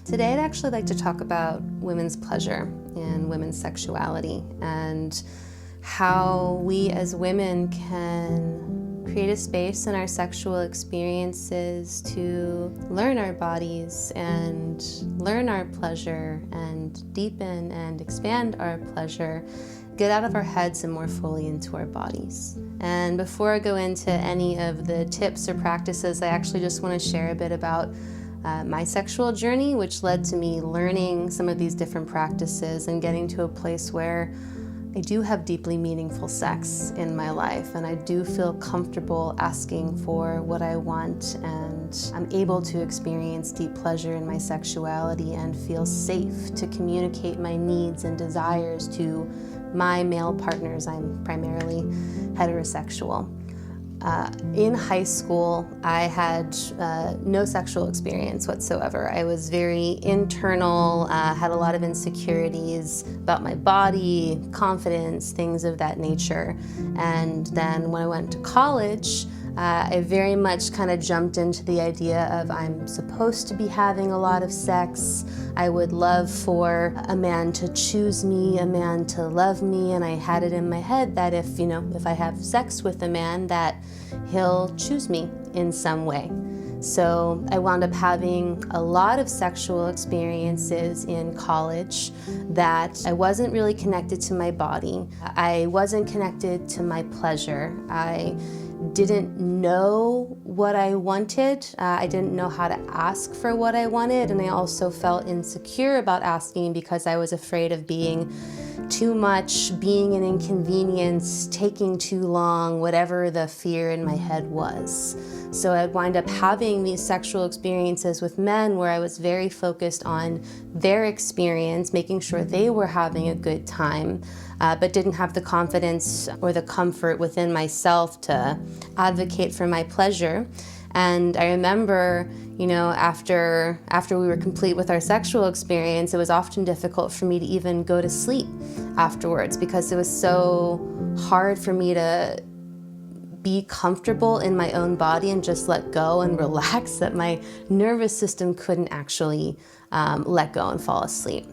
Today I'd actually like to talk about women's pleasure and women's sexuality and how we as women can create a space in our sexual experiences to learn our bodies and learn our pleasure and deepen and expand our pleasure, get out of our heads and more fully into our bodies. And before I go into any of the tips or practices, I actually just want to share a bit about my sexual journey, which led to me learning some of these different practices and getting to a place where I do have deeply meaningful sex in my life, and I do feel comfortable asking for what I want, and I'm able to experience deep pleasure in my sexuality and feel safe to communicate my needs and desires to my male partners. I'm primarily heterosexual. In high school, I had no sexual experience whatsoever. I was very internal, had a lot of insecurities about my body, confidence, things of that nature. And then when I went to college, I very much kind of jumped into the idea of I'm supposed to be having a lot of sex. I would love for a man to choose me, a man to love me, and I had it in my head that if I have sex with a man, that he'll choose me in some way. So I wound up having a lot of sexual experiences in college that I wasn't really connected to my body. I wasn't connected to my pleasure. I didn't know what I wanted. I didn't know how to ask for what I wanted, and I also felt insecure about asking because I was afraid of being too much, being an inconvenience, taking too long, whatever the fear in my head was. So I'd wind up having these sexual experiences with men where I was very focused on their experience, making sure they were having a good time, but didn't have the confidence or the comfort within myself to advocate for my pleasure. And I remember, after we were complete with our sexual experience, it was often difficult for me to even go to sleep afterwards because it was so hard for me to be comfortable in my own body and just let go and relax that my nervous system couldn't actually let go and fall asleep.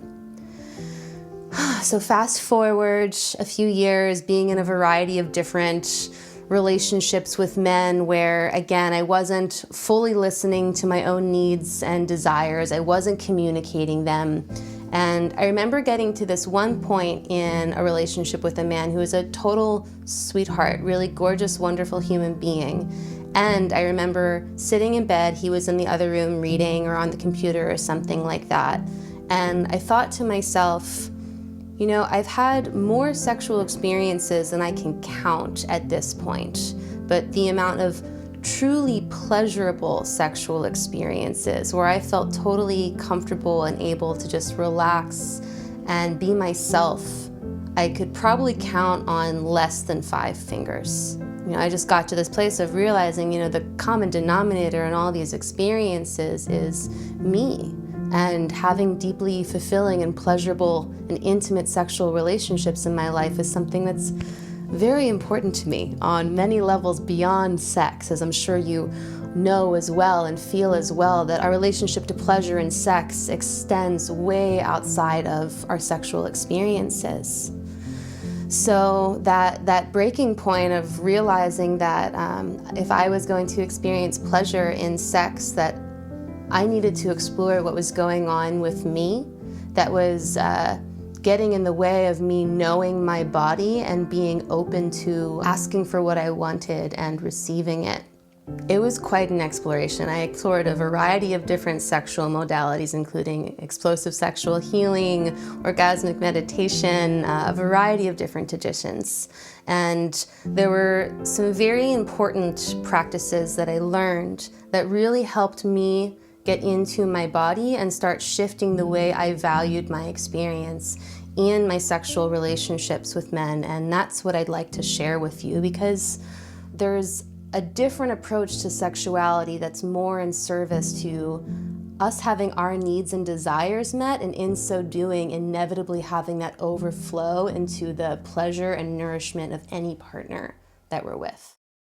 So fast forward a few years, being in a variety of different relationships with men where, again, I wasn't fully listening to my own needs and desires. I wasn't communicating them. And I remember getting to this one point in a relationship with a man who was a total sweetheart, really gorgeous, wonderful human being. And I remember sitting in bed, he was in the other room reading or on the computer or something like that. And I thought to myself, I've had more sexual experiences than I can count at this point, but the amount of truly pleasurable sexual experiences where I felt totally comfortable and able to just relax and be myself, I could probably count on less than 5 fingers. I just got to this place of realizing, the common denominator in all these experiences is me. And having deeply fulfilling and pleasurable and intimate sexual relationships in my life is something that's very important to me on many levels beyond sex, as I'm sure you know as well and feel as well, that our relationship to pleasure and sex extends way outside of our sexual experiences. So that breaking point of realizing that if I was going to experience pleasure in sex, that I needed to explore what was going on with me that was getting in the way of me knowing my body and being open to asking for what I wanted and receiving it. It was quite an exploration. I explored a variety of different sexual modalities, including explosive sexual healing, orgasmic meditation, a variety of different traditions. And there were some very important practices that I learned that really helped me get into my body and start shifting the way I valued my experience in my sexual relationships with men. And that's what I'd like to share with you, because there's a different approach to sexuality that's more in service to us having our needs and desires met, and in so doing, inevitably having that overflow into the pleasure and nourishment of any partner that we're with.